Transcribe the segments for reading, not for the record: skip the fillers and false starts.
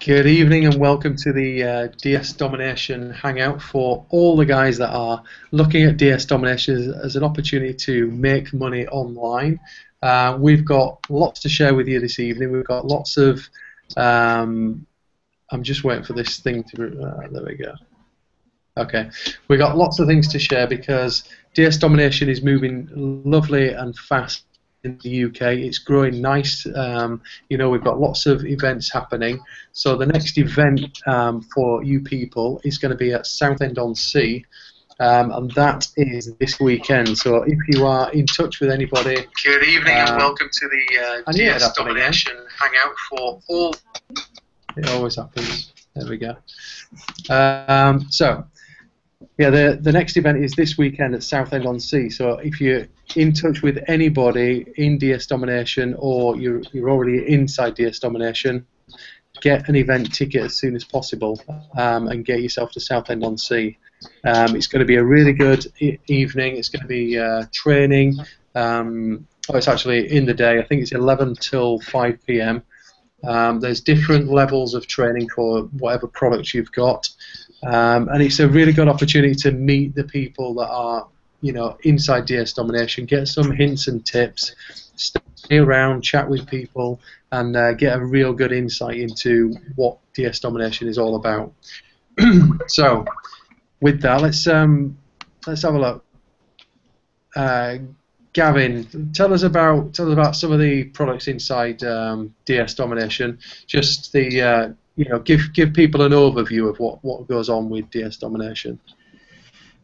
Good evening and welcome to the DS Domination Hangout for all the guys that are looking at DS Domination as an opportunity to make money online. We've got lots to share with you this evening. We've got lots of... I'm just waiting for this thing to... there we go. Okay. We've got lots of things to share because DS Domination is moving lovely and fast in the UK. It's growing nice. We've got lots of events happening. So the next event for you people is going to be at Southend-on-Sea, and that is this weekend. So if you are in touch with anybody, good evening and welcome to the DS Domination Hangout for all. It always happens. There we go. Yeah, the next event is this weekend at Southend-on-Sea. So if you're in touch with anybody in DS Domination or you're already inside DS Domination, get an event ticket as soon as possible and get yourself to Southend-on-Sea. It's going to be a really good evening. It's going to be training. It's actually in the day. I think it's 11 till 5 p.m. There's different levels of training for whatever product you've got. And it's a really good opportunity to meet the people that are, inside DS Domination, get some hints and tips, stay around, chat with people, and get a real good insight into what DS Domination is all about. So, with that, let's have a look. Gavin, tell us about some of the products inside DS Domination. Just the give people an overview of what goes on with DS Domination.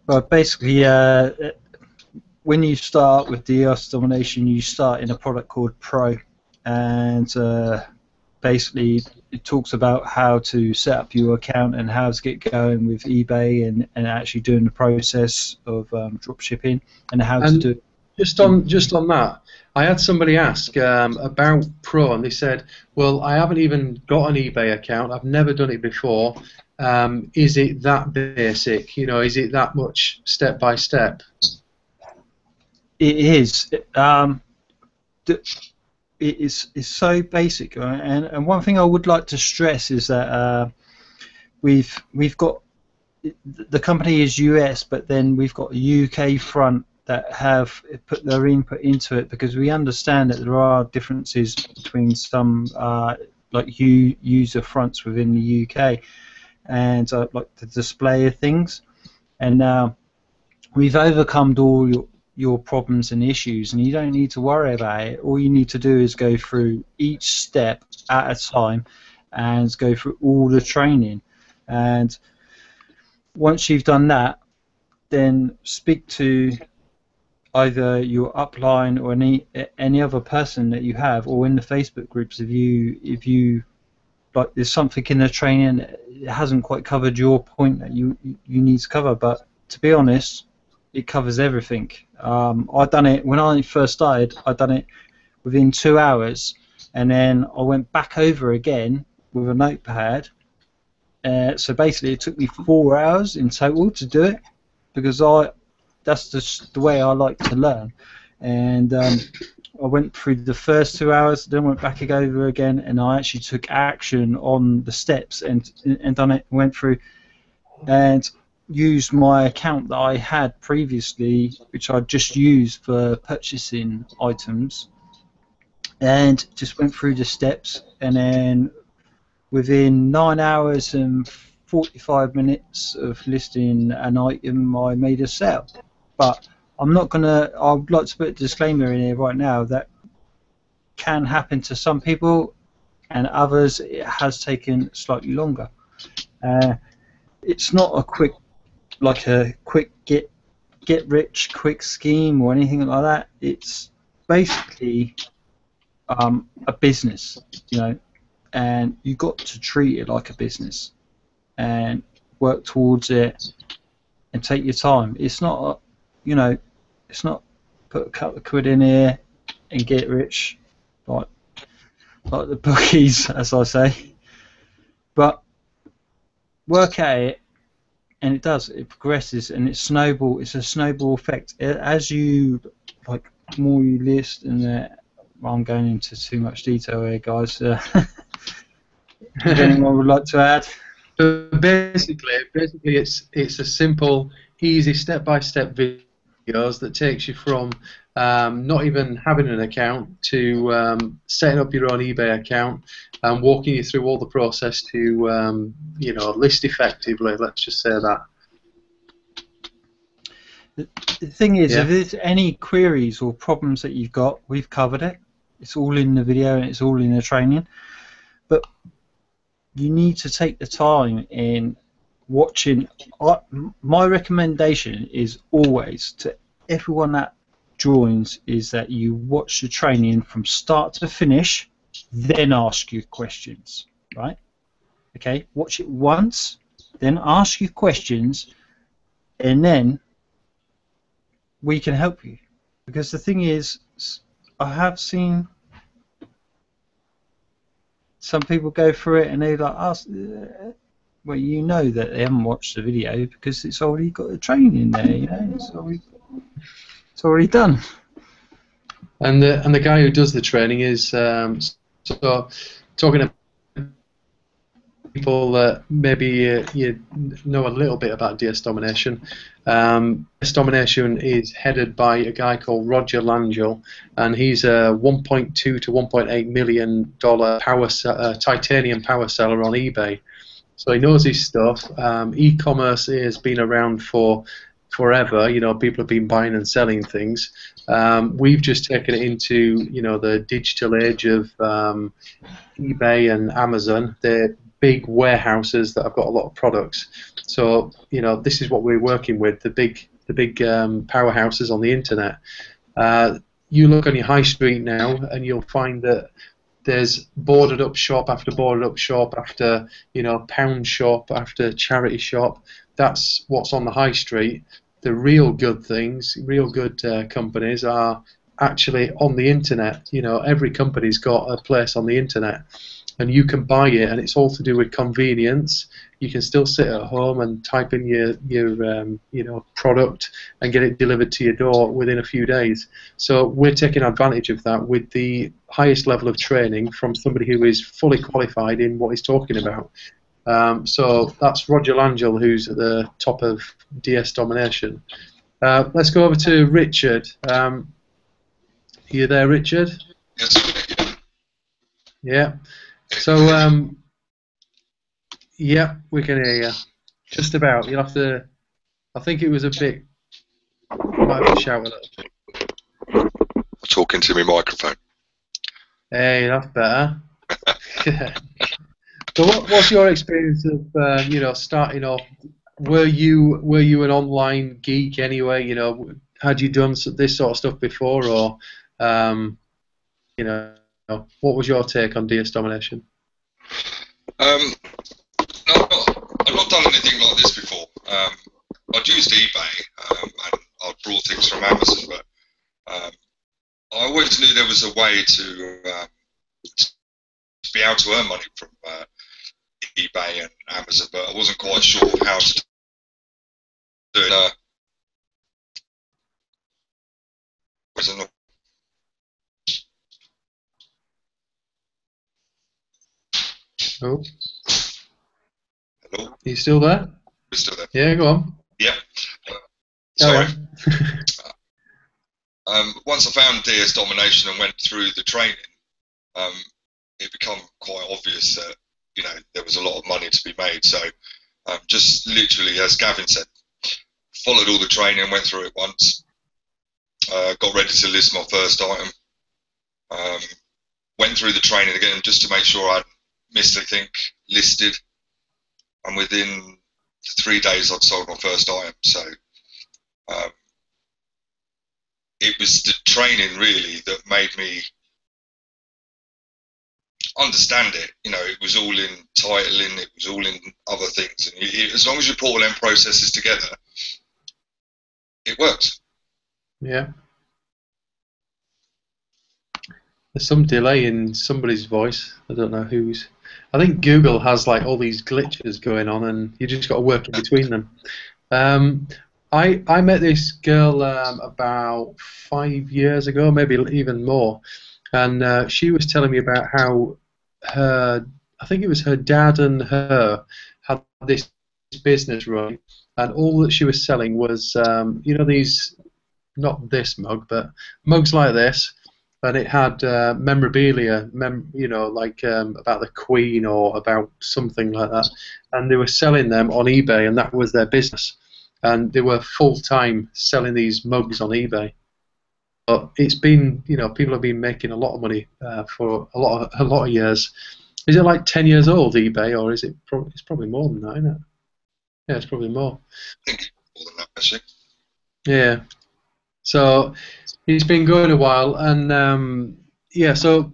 Well, basically, when you start with DS Domination, you start in a product called Pro, and basically it talks about how to set up your account and how to get going with eBay and actually doing the process of dropshipping and how to do it. Just on that, I had somebody ask about Pro, and they said, "Well, I haven't even got an eBay account. I've never done it before. Is it that basic? Is it that much step by step?" It is. It's so basic, right? And one thing I would like to stress is that we've got the company is US, but then we've got a UK front that have put their input into it, because we understand that there are differences between some user fronts within the UK and like the display of things, and we've overcome all your problems and issues, and you don't need to worry about it. All you need to do is go through each step at a time and go through all the training, and once you've done that, then speak to either your upline or any other person that you have, or in the Facebook groups if you like there's something in the training that it hasn't quite covered your point that you need to cover. But to be honest, it covers everything. I done it when I first started. I done it within 2 hours, and then I went back over again with a notepad. So basically, it took me 4 hours in total to do it, because that's just the way I like to learn. And I went through the first 2 hours, then went back over again, and I actually took action on the steps and done it. Went through and used my account that I had previously, which I just used for purchasing items, and just went through the steps. And then within 9 hours and 45 minutes of listing an item, I made a sale. But I'm not gonna. I would like to put a disclaimer in here right now that can happen to some people, and others it has taken slightly longer. It's not a quick get rich quick scheme or anything like that. It's basically a business, and you got to treat it like a business and work towards it and take your time. It's not it's not put a couple of quid in here and get rich like the bookies, as I say. But work at it, and it progresses, and it's a snowball effect. As you more you list, and I'm going into too much detail here, guys. if anyone would like to add. So basically, it's a simple, easy step-by-step videos that takes you from not even having an account to setting up your own eBay account and walking you through all the process to list effectively. Let's just say that. The thing is, if there's any queries or problems that you've got, we've covered it. It's all in the video and it's all in the training. But you need to take the time in watching. My recommendation is always to everyone that joins is that you watch the training from start to finish, then ask your questions, right? Okay, watch it once, then ask your questions, and then we can help you. Because the thing is, I have seen some people go through it and they're like, well, you know that they haven't watched the video because it's already got the training there, you know, it's already done. And the guy who does the training is so talking about people that maybe you know a little bit about DS Domination. DS Domination is headed by a guy called Roger Langell, and he's a $1.2 to $1.8 million titanium power seller on eBay. So he knows his stuff. E-commerce has been around for forever. You know, people have been buying and selling things. We've just taken it into the digital age of eBay and Amazon. They're big warehouses that have got a lot of products. So this is what we're working with, the big powerhouses on the internet. You look on your high street now and you'll find that there's boarded up shop after boarded up shop after pound shop after charity shop. That's what's on the high street. The real good things, real good companies are actually on the internet. Every company's got a place on the internet, and you can buy it, and it's all to do with convenience. You can still sit at home and type in your product and get it delivered to your door within a few days. So we're taking advantage of that with the highest level of training from somebody who is fully qualified in what he's talking about. So that's Roger Langell, who's at the top of DS Domination. Let's go over to Richard. Are you there, Richard? Yes. Yeah. So, yeah, we can hear you. Just about. You'll have to. I think it was a bit. Might have to shout a little bit. Talking to my microphone. Hey, that's better. So, what's your experience of starting off? Were you an online geek anyway? Had you done this sort of stuff before, or what was your take on DS Domination? No, I've not done anything like this before. I'd used eBay and I'd brought things from Amazon, but I always knew there was a way to be able to earn money from eBay and Amazon, but I wasn't quite sure how to do it. Oh. Hello? Are you still there? We're still there. Yeah, go on. Yeah. Sorry. Oh, Once I found DS Domination and went through the training, it became quite obvious that there was a lot of money to be made. So just literally, as Gavin said, followed all the training, went through it once, got ready to list my first item, went through the training again just to make sure I'd missed anything, listed, and within 3 days I'd sold my first item. So it was the training really that made me understand it. It was all in titling, it was all in other things, and as long as you put all them processes together, it works. Yeah. There's some delay in somebody's voice. I don't know whose. I think Google has like all these glitches going on, and you just got to work in between them. I met this girl about 5 years ago, maybe even more, and she was telling me about how her I think it was her dad and her had this business running, and all that she was selling was, you know, these, not this mug, but mugs like this, and it had memorabilia, you know, like about the Queen or about something like that, and they were selling them on eBay, and that was their business, and they were full-time selling these mugs on eBay. But it's been, you know, people have been making a lot of money for a lot of years. Is it like 10 years old, eBay, or is it? It's probably more than that, isn't it? Yeah, it's probably more. I think more than that, actually. Yeah. So it's been going a while, and yeah. So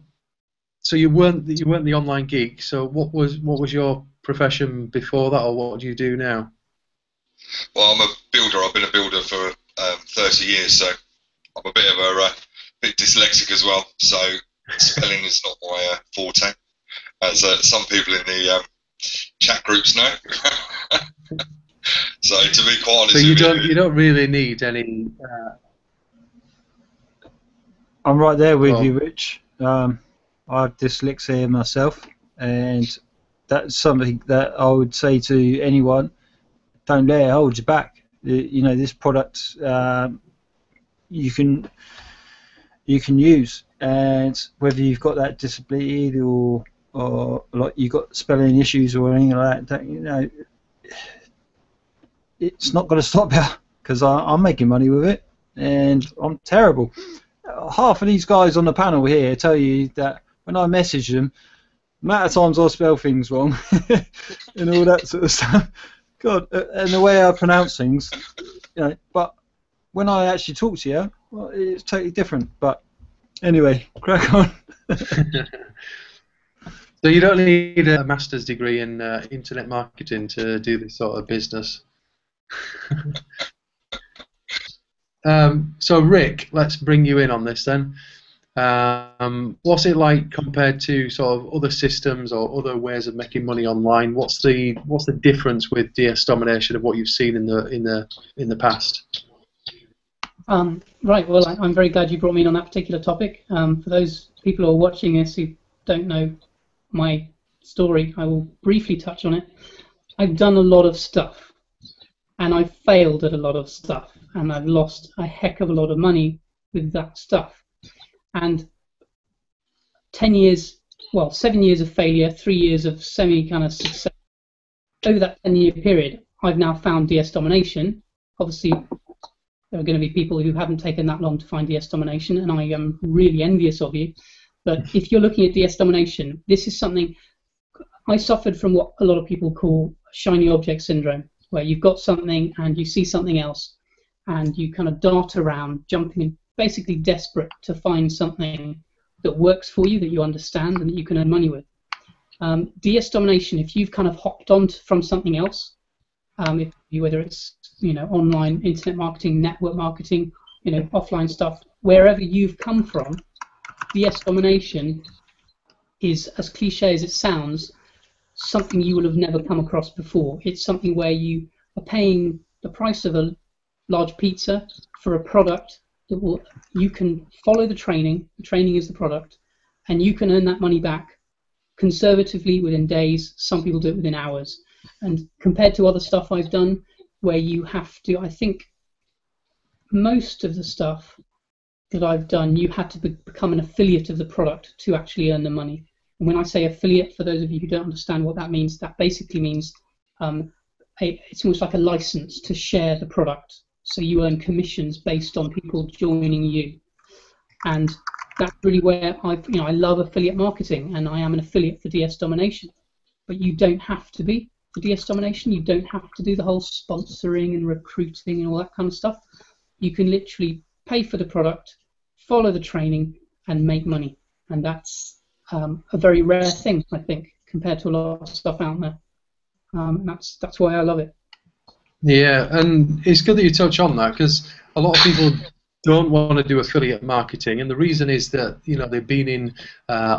you weren't the online geek. So what was your profession before that, or what do you do now? Well, I'm a builder. I've been a builder for 30 years, so I'm a bit of a bit dyslexic as well. So spelling is not my forte, as some people in the chat groups know. So to be quite honest, so you don't really need any. I'm right there with you, Rich. I have dyslexia myself, and that's something that I would say to anyone: don't let it hold you back. You know, this product you can use, and whether you've got that disability or like you've got spelling issues or anything like that, you know, it's not going to stop you, because I'm making money with it, and I'm terrible. Half of these guys on the panel here tell you that when I message them, the amount of times I spell things wrong and all that sort of stuff. God, and the way I pronounce things, you know, but when I actually talk to you, well, it's totally different. But anyway, crack on. So you don't need a master's degree in internet marketing to do this sort of business. So Rick, let's bring you in on this then. What's it like compared to sort of other systems or other ways of making money online? What's the difference with DS Domination of what you've seen in the past? Right. Well, I'm very glad you brought me in on that particular topic. For those people who are watching this who don't know my story, I will briefly touch on it. I've done a lot of stuff, and I've failed at a lot of stuff, and I've lost a heck of a lot of money with that stuff. And 7 years of failure, 3 years of semi kind of success. Over that 10-year period, I've now found DS Domination. Obviously, there are going to be people who haven't taken that long to find DS Domination, and I am really envious of you. But if you're looking at DS Domination, this is something I suffered from, what a lot of people call shiny object syndrome, where you've got something and you see something else, and you kind of dart around, jumping in, basically desperate to find something that works for you, that you understand, and that you can earn money with. DS Domination, if you've kind of hopped on from something else, whether it's, you know, online internet marketing, network marketing, you know, offline stuff, wherever you've come from, DS Domination is, as cliche as it sounds, something you will have never come across before. It's something where you are paying the price of a large pizza for a product that will, you can follow the training is the product, and you can earn that money back conservatively within days. Some people do it within hours. And compared to other stuff I've done, where you have to, I think most of the stuff that I've done, you had to become an affiliate of the product to actually earn the money. And when I say affiliate, for those of you who don't understand what that means, that basically means it's almost like a license to share the product. So you earn commissions based on people joining you. And that's really where I love affiliate marketing, and I am an affiliate for DS Domination. But you don't have to be for DS Domination. You don't have to do the whole sponsoring and recruiting and all that kind of stuff. You can literally pay for the product, follow the training, and make money. And that's a very rare thing, I think, compared to a lot of stuff out there. That's why I love it. Yeah, and it's good that you touch on that, because a lot of people don't want to do affiliate marketing, and the reason is that, you know, they've been in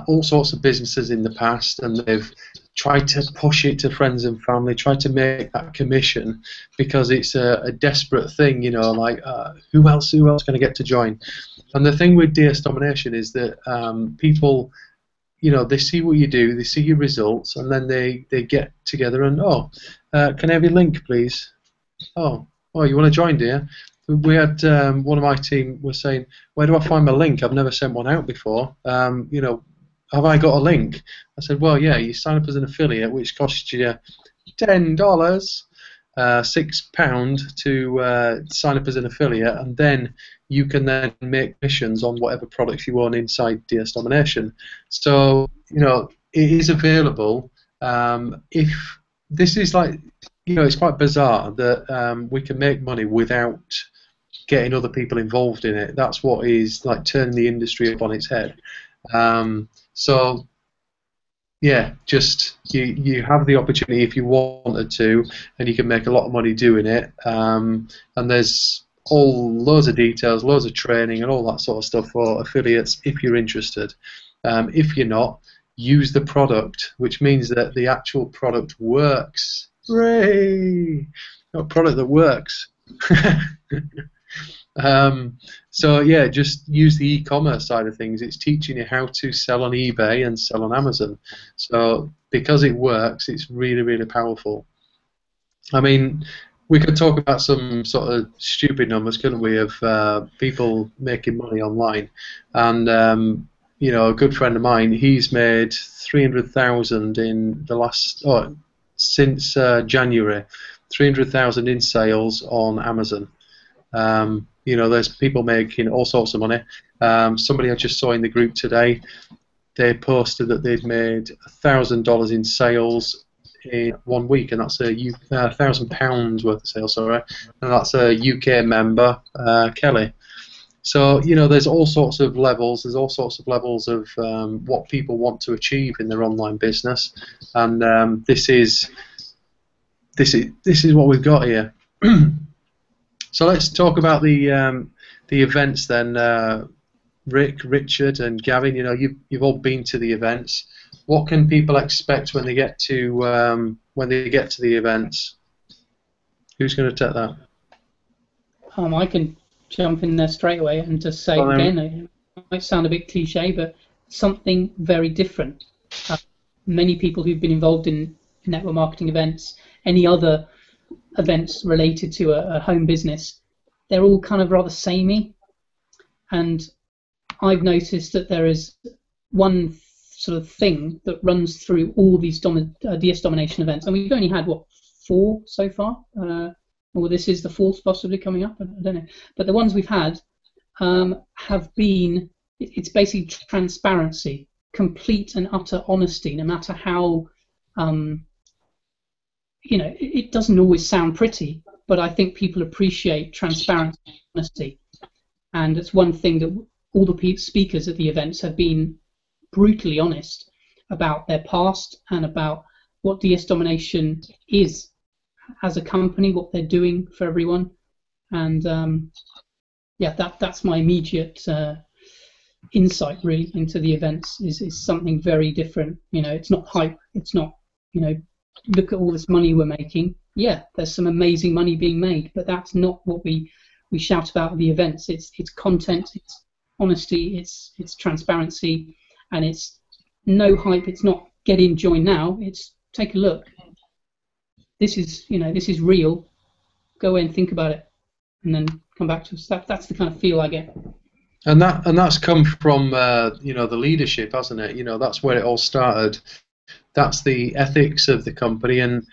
all sorts of businesses in the past, and they've tried to push it to friends and family, tried to make that commission because it's a desperate thing, you know, like who else going to get to join? And the thing with DS Domination is that people, they see what you do, they see your results, and then they get together and, can I have your link, please? Oh, you want to join, dear? We had one of my team was saying, where do I find my link? I've never sent one out before. Have I got a link? I said, well, yeah, you sign up as an affiliate, which costs you $10, £6 to sign up as an affiliate, and then you can then make commissions on whatever products you own inside DS Domination. So, it is available. If this is like, it's quite bizarre that we can make money without getting other people involved in it. That's what is like turning the industry up on its head. So, yeah, just you have the opportunity if you wanted to, and you can make a lot of money doing it. And there's loads of details, loads of training, and all that sort of stuff for affiliates if you're interested. If you're not, use the product, which means that the actual product works. Hooray! A product that works. So yeah, just use the e-commerce side of things. It's teaching you how to sell on eBay and sell on Amazon. So because it works, it's really, really powerful. I mean, we could talk about some sort of stupid numbers, couldn't we, of people making money online. And a good friend of mine, he's made 300,000 in the last since January, 300,000 in sales on Amazon. There's people making all sorts of money. Somebody I just saw in the group today, they posted that they'd made $1,000 in sales in 1 week, and that's £1,000 worth of sales, sorry, and that's a UK member, Kelly. So there's all sorts of levels. There's all sorts of levels of what people want to achieve in their online business, and this is what we've got here. So let's talk about the events then. Rick, Richard, and Gavin. You've all been to the events. What can people expect when they get to the events? Who's going to take that? I can jump in there straight away and just say again, it might sound a bit cliche, but something very different. Many people who've been involved in network marketing events, any other events related to a home business, they're all kind of rather samey, and I've noticed that there is one sort of thing that runs through all these DS Domination events, and we've only had 4 so far, or this is the 4th possibly coming up, I don't know, but the ones we've had have been, it's basically transparency, complete and utter honesty, no matter how it doesn't always sound pretty, but I think people appreciate transparency and honesty. And it's one thing that all the speakers at the events have been brutally honest about their past and about what DS Domination is as a company, what they're doing for everyone. And that's my immediate insight really into the events is something very different. It's not hype, it's not, look at all this money we're making. Yeah, there's some amazing money being made, but that's not what we shout about at the events. It's content, it's honesty, it's transparency, and it's no hype. It's not get in, join now. It's take a look. This is real. Go away and think about it, and then come back to us. That's the kind of feel I get. And that's come from the leadership, hasn't it? That's where it all started. That's the ethics of the company, and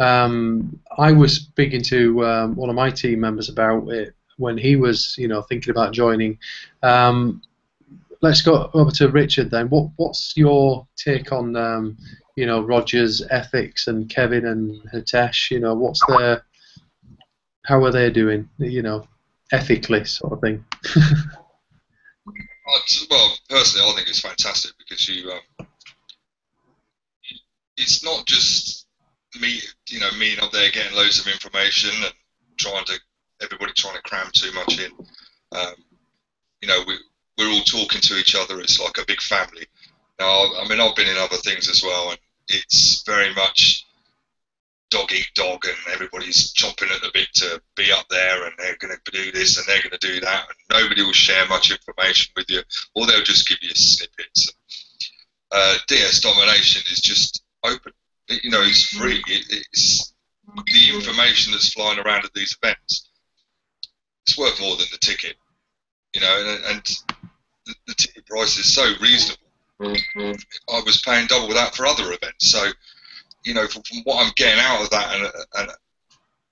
I was speaking to one of my team members about it when he was, thinking about joining. Let's go over to Richard then. What's your take on, Roger's ethics and Kevin and Hitesh? How are they doing, ethically, sort of thing? Well, personally, I think it's fantastic because it's not just me up there getting loads of information and everybody trying to cram too much in. We're all talking to each other. It's like a big family. Now, I've been in other things as well, and it's very much dog eat dog, and everybody's chomping at the bit to be up there, and they're going to do this and they're going to do that, and nobody will share much information with you, or they'll just give you snippets. DS Domination is just open. You know, it's free. It's the information that's flying around at these events. It's worth more than the ticket. You know, and the ticket price is so reasonable. I was paying double that for other events. So, you know, from what I'm getting out of that,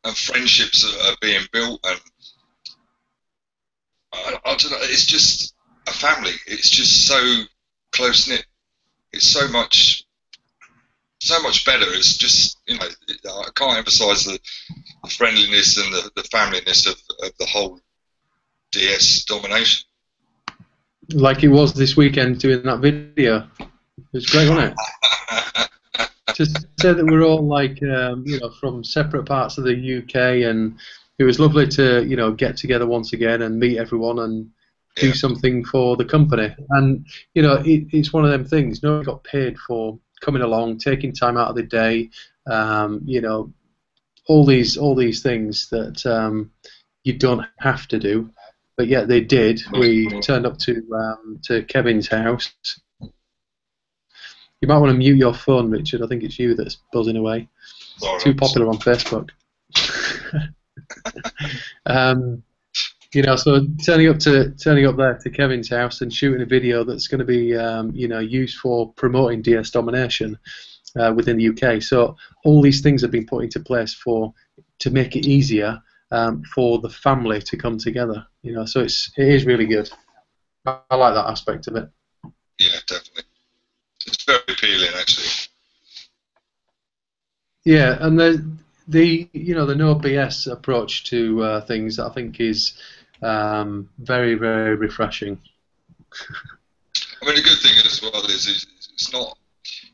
and friendships are being built, and I don't know, it's just a family. It's just so close knit. It's so much better. It's just, you know, I can't emphasise the friendliness and the familyness of the whole DS Domination. Like it was this weekend doing that video. It was great, wasn't it? Just say that we're all like, you know, from separate parts of the UK, and it was lovely to, you know, get together once again and meet everyone and do something for the company. And, you know, it's one of them things. Nobody got paid for coming along, taking time out of the day, you know, all these things that you don't have to do. But yet they did. We turned up to Kevin's house. You might want to mute your phone, Richard. I think it's you that's buzzing away. Sorry. Too popular on Facebook. You know, so turning up there to Kevin's house and shooting a video that's going to be you know, used for promoting DS Domination within the UK. So all these things have been put into place to make it easier for the family to come together. You know, so it is really good. I like that aspect of it. Yeah, definitely. It's very appealing, actually. Yeah, and the you know, the no BS approach to things, I think, is very, very refreshing. I mean, the good thing as well is it's not,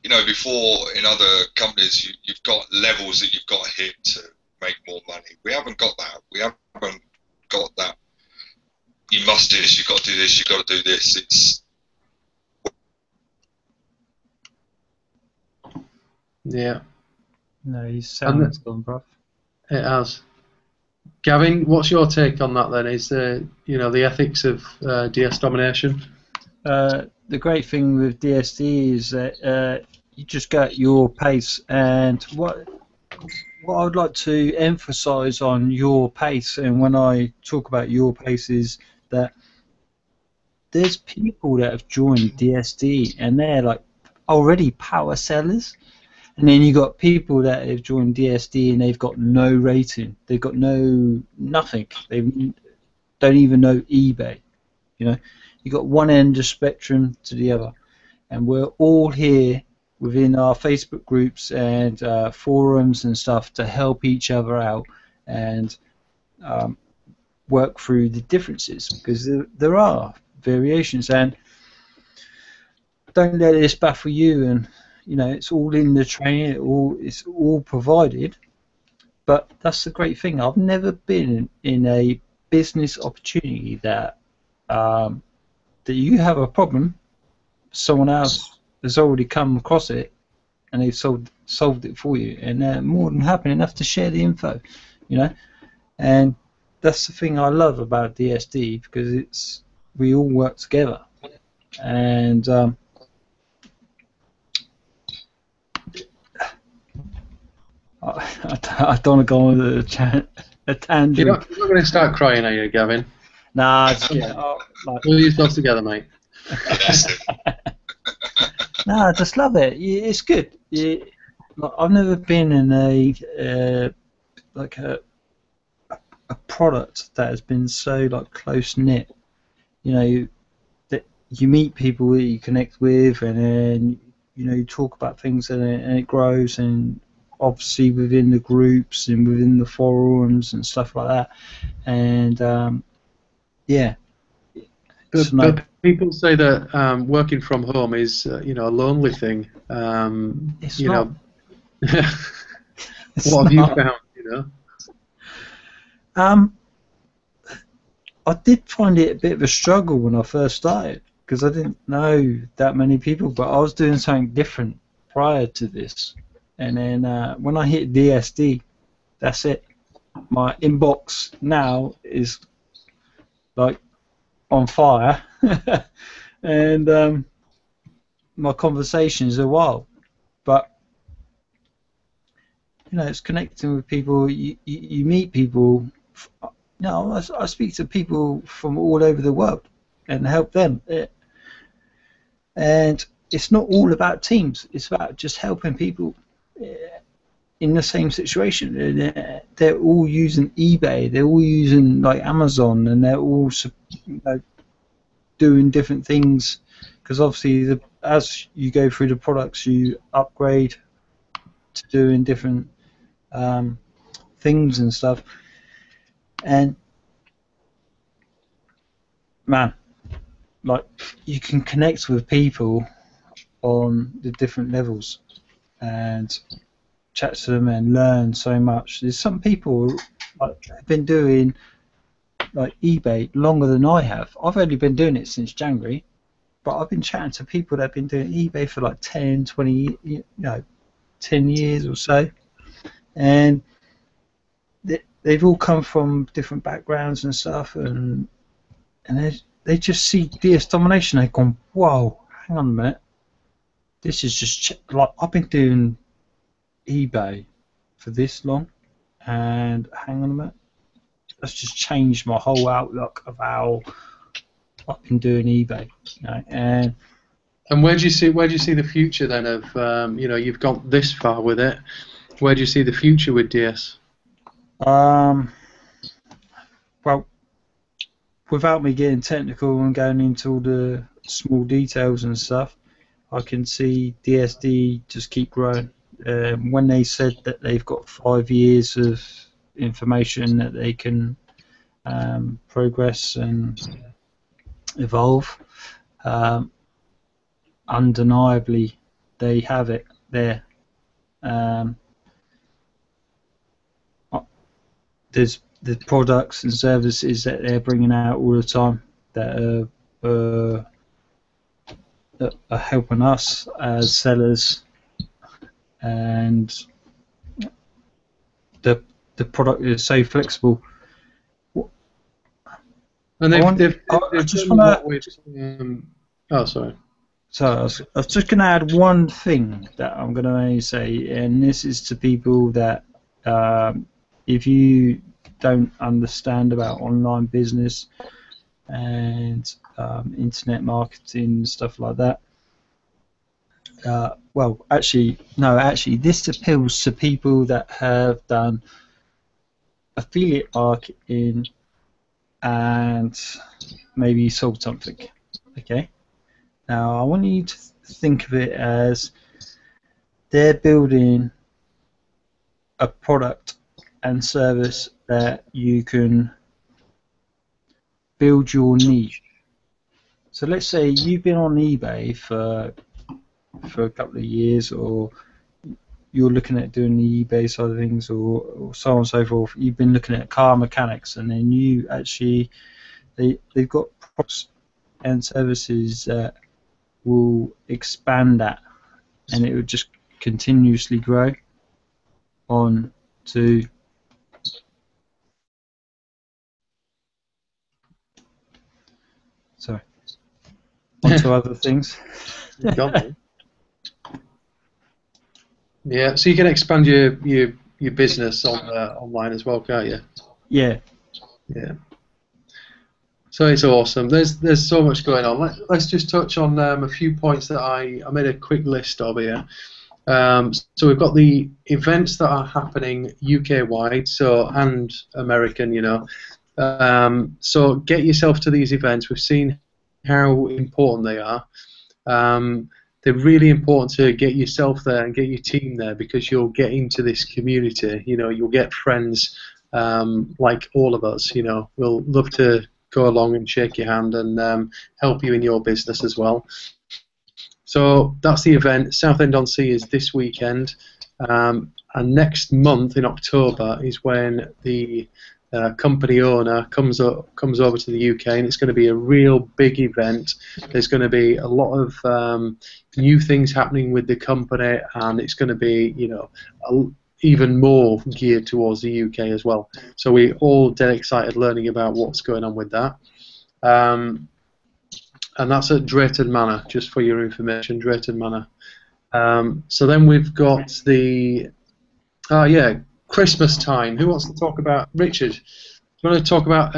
you know, before in other companies you've got levels that you've got to hit to make more money. We haven't got that. We haven't got that. You must do this. You've got to do this. You've got to do this. It's yeah. No, his sound's gone, bruv. It has. Gavin, what's your take on that then? Is you know, the ethics of DS Domination? The great thing with DSD is that you just go at your pace, and what I would like to emphasise on your pace, and when I talk about your pace, is that there's people that have joined DSD and they're like already power sellers. And then you got people that have joined DSD and they've got no rating. They've got nothing. They don't even know eBay. You know, you got one end of the spectrum to the other, and we're all here within our Facebook groups and forums and stuff to help each other out and work through the differences, because there are variations. And don't let this baffle you. And you know, it's all in the training. It's all provided. But that's the great thing. I've never been in a business opportunity that that you have a problem, someone else has already come across it, and they've solved it for you, and they're more than happy enough to share the info. You know, and that's the thing I love about DSD, because we all work together, and I don't want to go on a tangent. You're not going to start crying, are you, Gavin? Nah, Pull yourself together, mate. Nah, I just love it. It's good. I've never been in a product that has been so like close knit. You know, that you meet people that you connect with, and then you know, you talk about things, and it grows, and obviously within the groups and within the forums and stuff like that, and yeah. But people say that working from home is you know, a lonely thing. It's you not. know, what have you found? You know, I did find it a bit of a struggle when I first started, because I didn't know that many people, but I was doing something different prior to this. And then when I hit DSD, that's it. My inbox now is like on fire, and my conversations are wild, but it's connecting with people. You meet people. I speak to people from all over the world and help them. And it's not all about teams. It's about just helping people in the same situation. They're all using eBay. They're all using like Amazon, and they're all doing different things. Because obviously, as you go through the products, you upgrade to doing different things and stuff. And man, like, you can connect with people on the different levels and chat to them and learn so much. There's some people have been doing like eBay longer than I have. I've only been doing it since January, but I've been chatting to people that have been doing eBay for like 10, 20, 10 years or so, and they've all come from different backgrounds and stuff, and they just see DS Domination. They've gone, whoa, hang on a minute. This is just like, I've been doing eBay for this long, and hang on a minute. That's just changed my whole outlook of how I've been doing eBay. And where do you see the future then of you've got this far with it? Where do you see the future with DS? Well, without me getting technical and going into all the small details and stuff, I can see DSD just keep growing. When they said that they've got 5 years of information that they can progress and evolve, undeniably they have it there. There's the products and services that they're bringing out all the time that are helping us as sellers, and the product is so flexible. And they've just done wanna, what with, oh, sorry. So I was just going to add one thing that I'm going to say, and this is to people that if you don't understand about online business and internet marketing and stuff like that, actually this appeals to people that have done affiliate marketing and maybe sold something. Okay. Now I want you to think of it as they're building a product and service that you can build your niche. So let's say you've been on eBay for a couple of years, or you're looking at doing the eBay side of things, or so on and so forth. You've been looking at car mechanics, and then you actually they've got products and services that will expand that, and it will just continuously grow on to onto other things. Yeah, so you can expand your business on online as well, can't you? Yeah. Yeah. So it's awesome. There's so much going on. Let's just touch on a few points that I made a quick list of here. So we've got the events that are happening UK wide, and American, so get yourself to these events. We've seen how important they are. They're really important to get yourself there and get your team there, because you'll get into this community. You'll get friends like all of us. We'll love to go along and shake your hand and help you in your business as well. So that's the event. Southend-on-Sea is this weekend, and next month in October is when the company owner comes over to the UK, and it's going to be a real big event. There's going to be a lot of new things happening with the company, and it's going to be even more geared towards the UK as well. So we're all dead excited learning about what's going on with that. and that's at Drayton Manor, just for your information, Drayton Manor. So then we've got the Christmas time. Who wants to talk about Richard? Do you want to talk about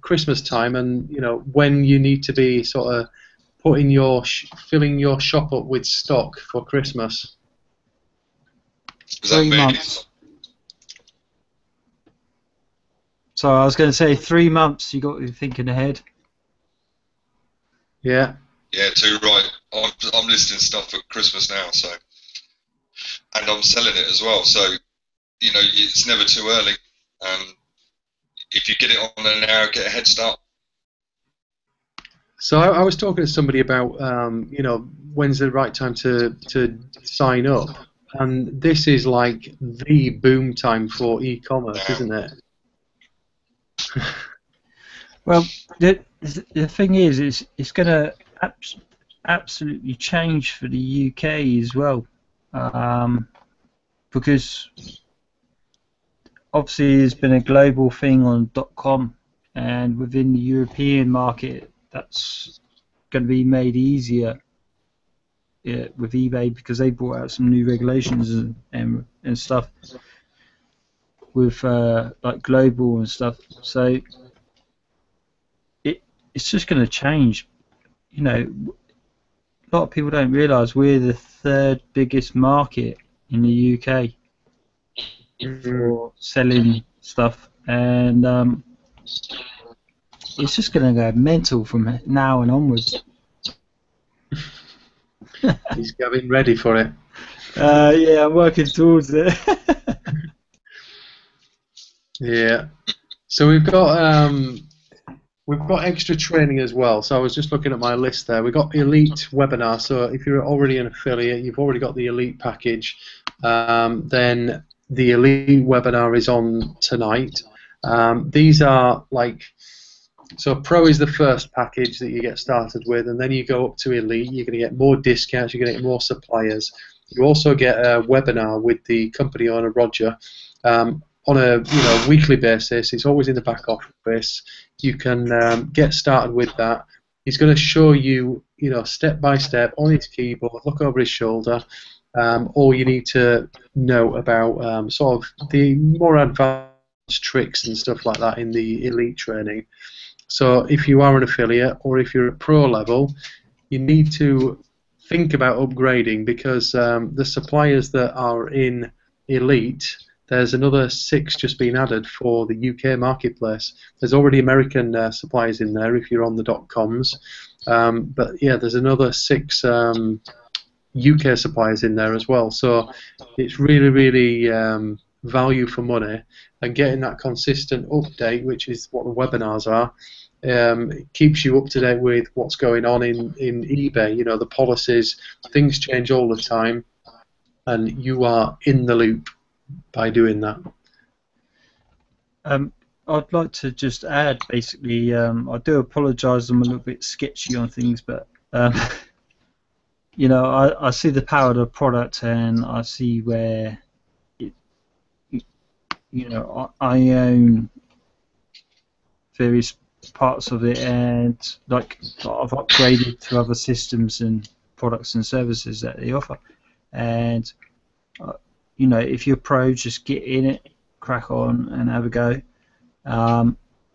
Christmas time and when you need to be sort of putting filling your shop up with stock for Christmas? 3 months. So I was going to say 3 months. You got to be thinking ahead. Yeah. Yeah, too right. I'm listing stuff for Christmas now, so, and I'm selling it as well. So, it's never too early. If you get it on an hour, get a head start. So I was talking to somebody about, when's the right time to sign up, and this is like the boom time for e-commerce, isn't it? Well, the thing is, it's going to absolutely change for the UK as well, because obviously there's been a global thing on .com, and within the European market, that's going to be made easier with eBay because they brought out some new regulations and stuff with like global and stuff. So it's just going to change. A lot of people don't realise we're the 3rd biggest market in the UK for selling stuff, and it's just going to go mental from now and onwards. He's getting ready for it. Yeah, I'm working towards it. Yeah. So we've got extra training as well. So I was just looking at my list there. We've got Elite webinar. So if you're already an affiliate, you've already got the Elite package. Then the Elite webinar is on tonight. These are so Pro is the first package that you get started with, and then you go up to Elite. You're going to get more discounts. You're going to get more suppliers. You also get a webinar with the company owner Roger on a weekly basis. It's always in the back office. You can get started with that. He's going to show you, step by step on his keyboard, look over his shoulder, all you need to know about sort of the more advanced tricks and stuff like that in the Elite training. So if you are an affiliate or if you're at Pro level, you need to think about upgrading because the suppliers that are in Elite, there's another 6 just being added for the UK marketplace. There's already American suppliers in there if you're on the .coms, but yeah, there's another 6 UK suppliers in there as well. So it's really, really value for money, and getting that consistent update, which is what the webinars are. It keeps you up to date with what's going on in eBay. The policies, things change all the time, and you are in the loop by doing that. I'd like to just add, basically, I do apologise, I'm a little bit sketchy on things, but I see the power of the product, and I see where I own various parts of it, and I've upgraded to other systems and products and services that they offer, and if you're pro, just get in it, crack on and have a go.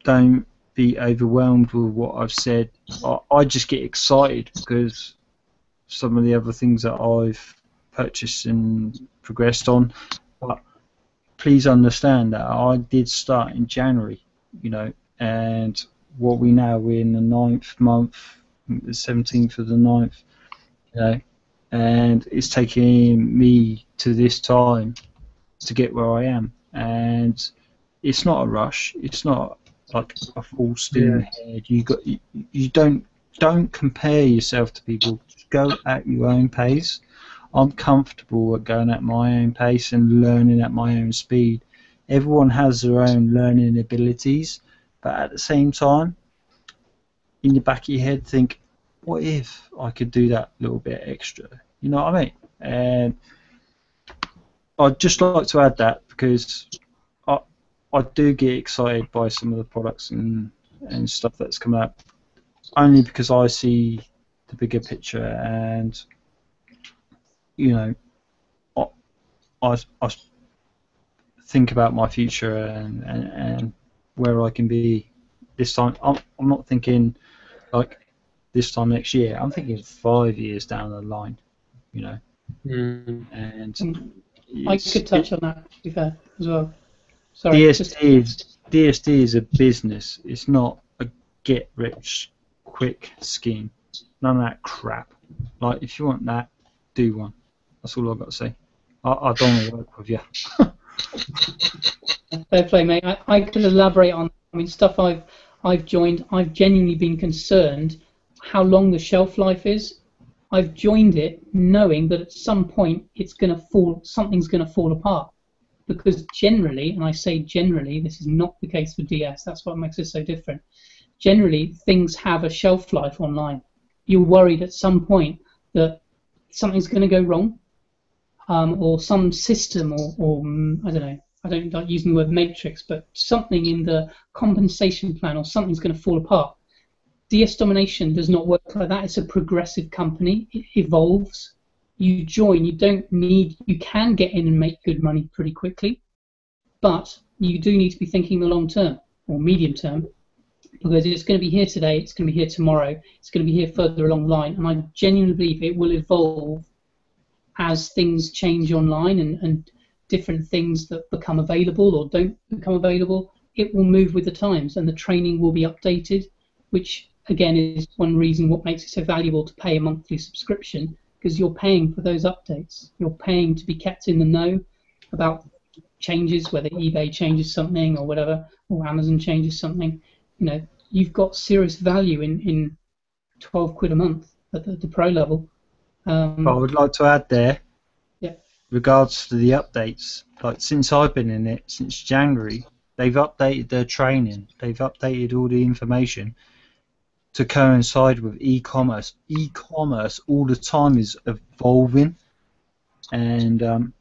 Don't be overwhelmed with what I've said. I just get excited because some of the other things that I've purchased and progressed on, but please understand that I did start in January, and we're in the 9th month, the 17th of the 9th, and it's taking me to this time to get where I am, and it's not a rush. It's not like a full steam ahead. You don't compare yourself to people. Just go at your own pace. I'm comfortable at going at my own pace and learning at my own speed. Everyone has their own learning abilities, but at the same time, in the back of your head, think, what if I could do that little bit extra? You know what I mean? And I'd just like to add that because I do get excited by some of the products and stuff that's come out. only because I see the bigger picture, and I think about my future and where I can be this time. I'm not thinking like this time next year. I'm thinking 5 years down the line, Mm. And I could touch on that, to be fair, as well. Sorry. DSD is a business. It's not a get-rich-quick scheme. None of that crap. Like, if you want that, do one. That's all I've got to say. I don't want to work with you. Fair play, mate. I can elaborate on. Stuff I've joined. I've genuinely been concerned how long the shelf life is. I've joined it knowing that at some point something's going to fall apart. Because generally, and I say generally, this is not the case for DS. That's what makes it so different. Generally, things have a shelf life online. You're worried at some point that something's going to go wrong, or some system, or I don't know. I don't like using the word matrix, but something in the compensation plan or something's going to fall apart. DS Domination does not work like that. It's a progressive company. It evolves. You join. You can get in and make good money pretty quickly, but you do need to be thinking the long term or medium term, because it's going to be here today, it's going to be here tomorrow, it's going to be here further along the line, and I genuinely believe it will evolve as things change online and different things that become available or don't become available. It will move with the times, and the training will be updated, which again is one reason what makes it so valuable to pay a monthly subscription, because you're paying for those updates. You're paying to be kept in the know about changes, whether eBay changes something or whatever, or Amazon changes something. You've got serious value in 12 quid a month at the pro level. I would like to add there, yeah, regards to the updates, like since I've been in it, since January, they've updated their training, they've updated all the information to coincide with e-commerce. E-commerce all the time is evolving, and I'm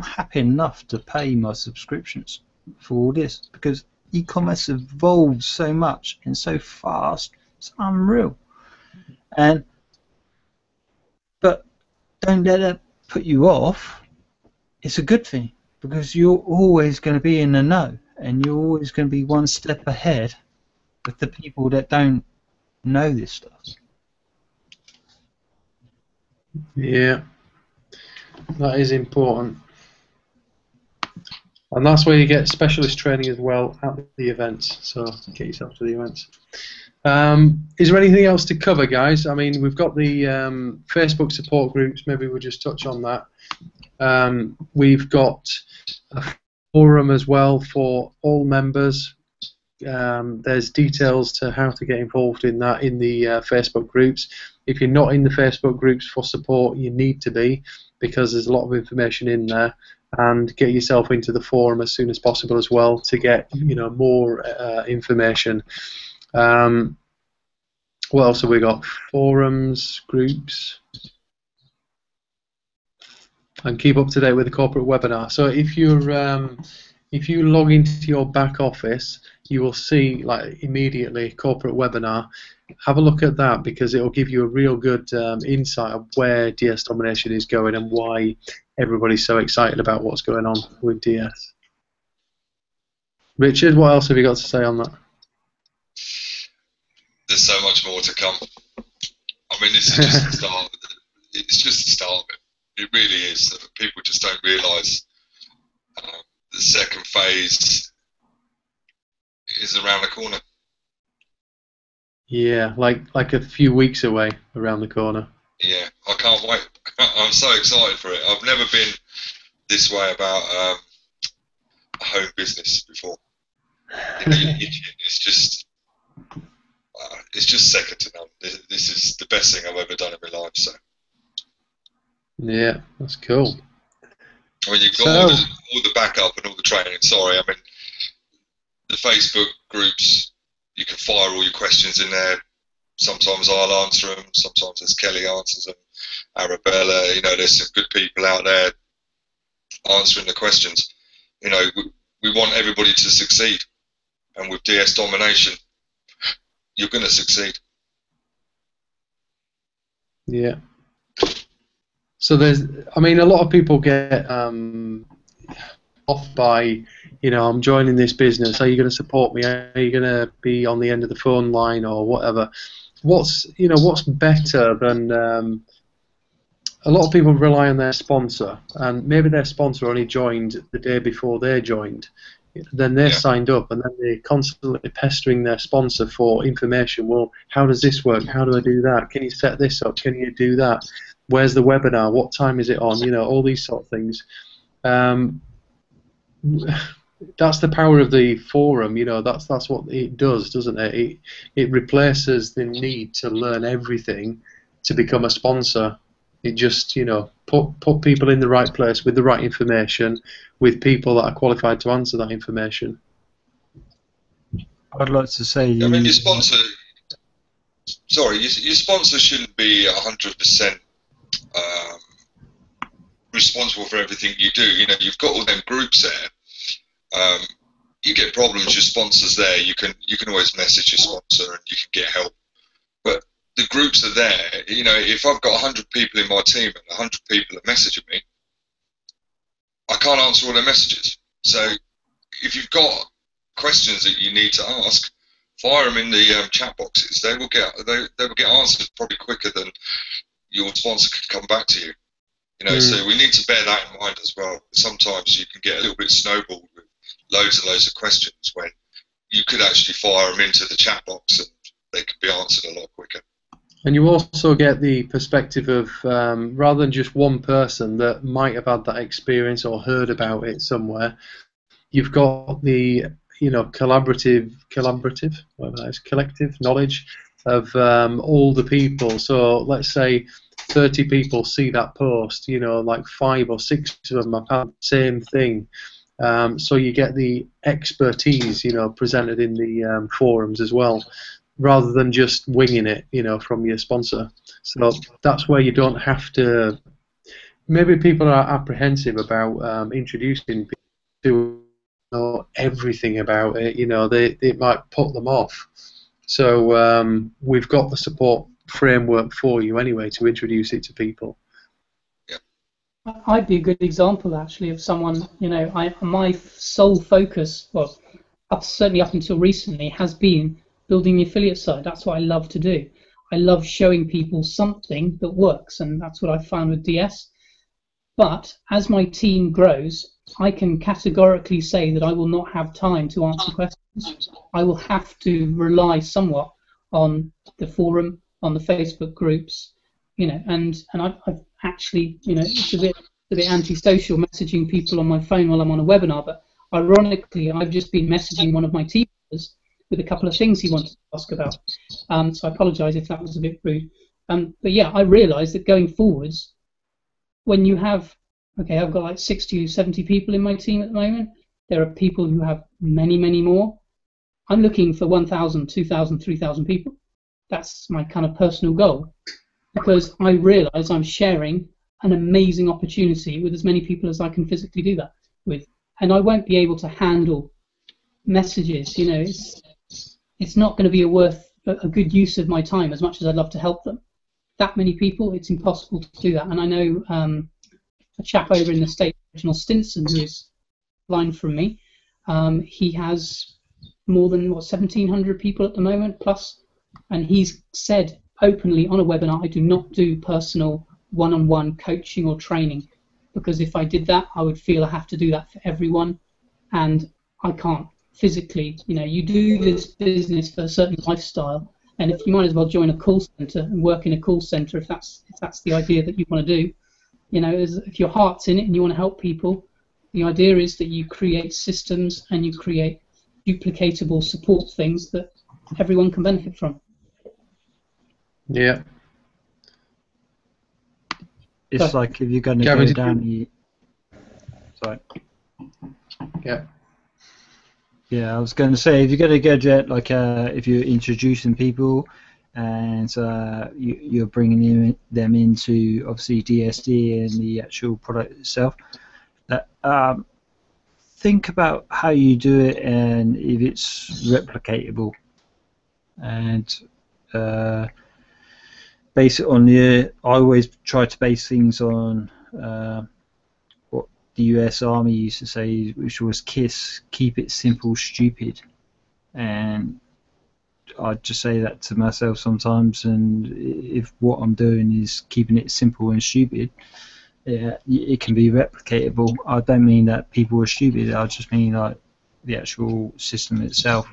happy enough to pay my subscriptions for all this, because e-commerce evolves so much and so fast. It's unreal. But don't let that put you off. It's a good thing, because you're always going to be in the know, and you're always going to be one step ahead with the people that don't know this stuff. Yeah, that is important. And that's where you get specialist training as well at the events, so get yourself to the events. Is there anything else to cover, guys? I mean, we've got the Facebook support groups, maybe we'll just touch on that. We've got a forum as well for all members. There's details to how to get involved in that in the Facebook groups. If you're not in the Facebook groups for support, you need to be, because there's a lot of information in there. And get yourself into the forum as soon as possible as well to get more information. What else have we got? Forums, groups, and keep up to date with the corporate webinar. So if you log into your back office, you will see immediately corporate webinar. Have a look at that, because it will give you a real good insight of where DS Domination is going and why everybody's so excited about what's going on with DS. Richard, what else have you got to say on that? There's so much more to come. I mean, this is just the start. It's just the start of it. It really is. People just don't realise the second phase is around the corner. Yeah, like a few weeks away, around the corner. Yeah, I can't wait. I'm so excited for it. I've never been this way about a home business before. It's just second to none. This is the best thing I've ever done in my life. So. Yeah, that's cool. I mean, you've got all the backup and all the training. Sorry, I mean, the Facebook groups, you can fire all your questions in there. Sometimes I'll answer them. Sometimes there's Kelly answers them. Arabella, there's some good people out there answering the questions. We want everybody to succeed, and with DS Domination, you're going to succeed. Yeah. So I mean, a lot of people get off by, I'm joining this business. Are you going to support me? Are you going to be on the end of the phone line or whatever? What's better than a lot of people rely on their sponsor, and maybe their sponsor only joined the day before they joined. Then they're signed up, and then they're constantly pestering their sponsor for information. Well, how does this work? How do I do that? Can you set this up? Can you do that? Where's the webinar? What time is it on? All these sort of things. That's the power of the forum. That's what it does, doesn't it? It replaces the need to learn everything to become a sponsor. It just, put people in the right place with the right information, with people that are qualified to answer that information. I'd like to say, I mean, your sponsor shouldn't be 100% responsible for everything you do. You've got all them groups there. You get problems, your sponsor's there. You can always message your sponsor and you can get help. But the groups are there. If I've got 100 people in my team and 100 people are messaging me, I can't answer all their messages. So if you've got questions that you need to ask, fire them in the chat boxes. They will get answered probably quicker than your sponsor can come back to you. So we need to bear that in mind as well. Sometimes you can get a little bit snowballed with loads and loads of questions when you could actually fire them into the chat box and they could be answered a lot quicker. And you also get the perspective of rather than just one person that might have had that experience or heard about it somewhere, you've got the collective knowledge of all the people. So let's say 30 people see that post, like 5 or 6 of them have had the same thing. So you get the expertise, presented in the forums as well, rather than just winging it, from your sponsor. So that's where you don't have to. Maybe people are apprehensive about introducing people to know everything about it. It might put them off. So we've got the support framework for you anyway to introduce it to people. I'd be a good example actually of someone. My sole focus, well, certainly up until recently, has been building the affiliate side. That's what I love to do. I love showing people something that works, and that's what I found with DS. But as my team grows, I can categorically say that I will not have time to answer questions. I will have to rely somewhat on the forum, on the Facebook groups, and I've actually, it's a bit antisocial messaging people on my phone while I'm on a webinar, but ironically, I've just been messaging one of my team members with a couple of things he wanted to ask about. So I apologise if that was a bit rude. But yeah, I realised that going forwards, when you have, okay, I've got like 60 or 70 people in my team at the moment. There are people who have many, many more. I'm looking for 1,000, 2,000, 3,000 people. That's my kind of personal goal, because I realise I'm sharing an amazing opportunity with as many people as I can physically do that with. And I won't be able to handle messages, it's not going to be a good use of my time as much as I'd love to help them. That many people, it's impossible to do that. And I know a chap over in the States, Reginald Stinson, who is line from me, he has more than 1,700 people at the moment plus, and he's said openly on a webinar, I do not do personal one-on-one coaching or training, because if I did that, I would feel I have to do that for everyone, and I can't physically. You do this business for a certain lifestyle, and if you might as well join a call center and work in a call center if that's the idea that you want to do. If your heart's in it and you want to help people, the idea is that you create systems and you create duplicatable support things that everyone can benefit from. Yeah. It's like if you're going to go down the... Sorry. Yeah. Yeah, I was going to say, if you're going to go jet, like if you're introducing people and you're bringing them into obviously DSD and the actual product itself, that think about how you do it and if it's replicatable, and base it on I always try to base things on what the US Army used to say, which was KISS, keep it simple, stupid. And I just say that to myself sometimes, and if what I'm doing is keeping it simple and stupid, yeah, it can be replicatable. I don't mean that people are stupid, I just mean like the actual system itself.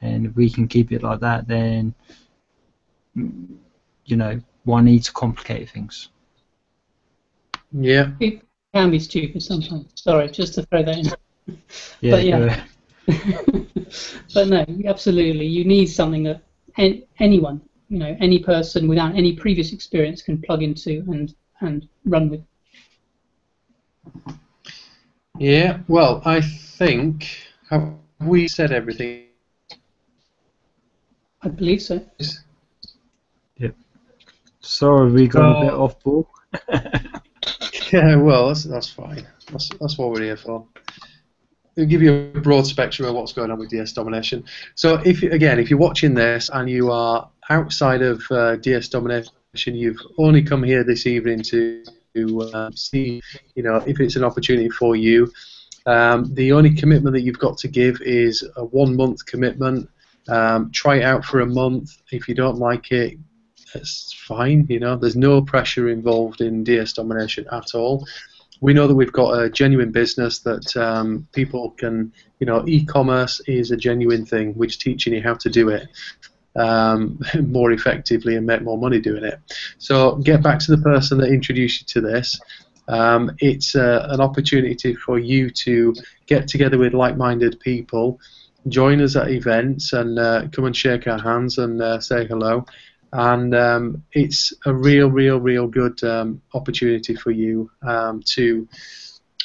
And if we can keep it like that, then, you know, why need to complicate things? Yeah. It can be stupid sometimes. Sorry, just to throw that in. Yeah, but yeah. But no, absolutely, you need something that anyone, you know, any person without any previous experience can plug into and run with. Yeah, well, I think, have we said everything? I believe so. Yep. Sorry, we got a bit off ball. Yeah, well, that's fine. That's what we're here for. It'll give you a broad spectrum of what's going on with DS Domination. So, if you're watching this and you are outside of DS Domination, you've only come here this evening to see, you know, if it's an opportunity for you. The only commitment that you've got to give is a 1 month commitment. Try it out for a month. If you don't like it, it's fine. You know, there's no pressure involved in DS Domination at all. We know that we've got a genuine business that people can, you know, e-commerce is a genuine thing. We're just teaching you how to do it more effectively and make more money doing it. So get back to the person that introduced you to this. It's an opportunity for you to get together with like-minded people, join us at events, and come and shake our hands and say hello. And it's a real good opportunity for you to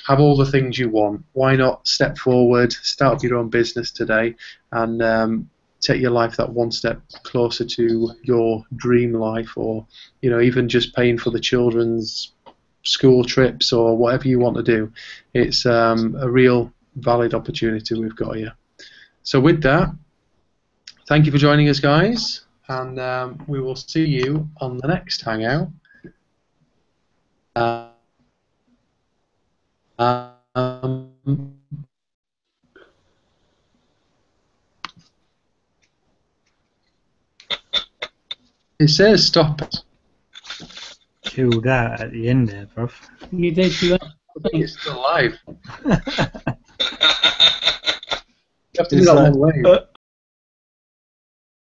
have all the things you want. Why not step forward, start up your own business today, and take your life that one step closer to your dream life, or, you know, even just paying for the children's school trips or whatever you want to do. It's a real valid opportunity we've got here. So with that, thank you for joining us, guys, and we will see you on the next Hangout. It says stop. Killed out at the end there, bruv. You did. You I think it's still live. You have to do It's that like, one way.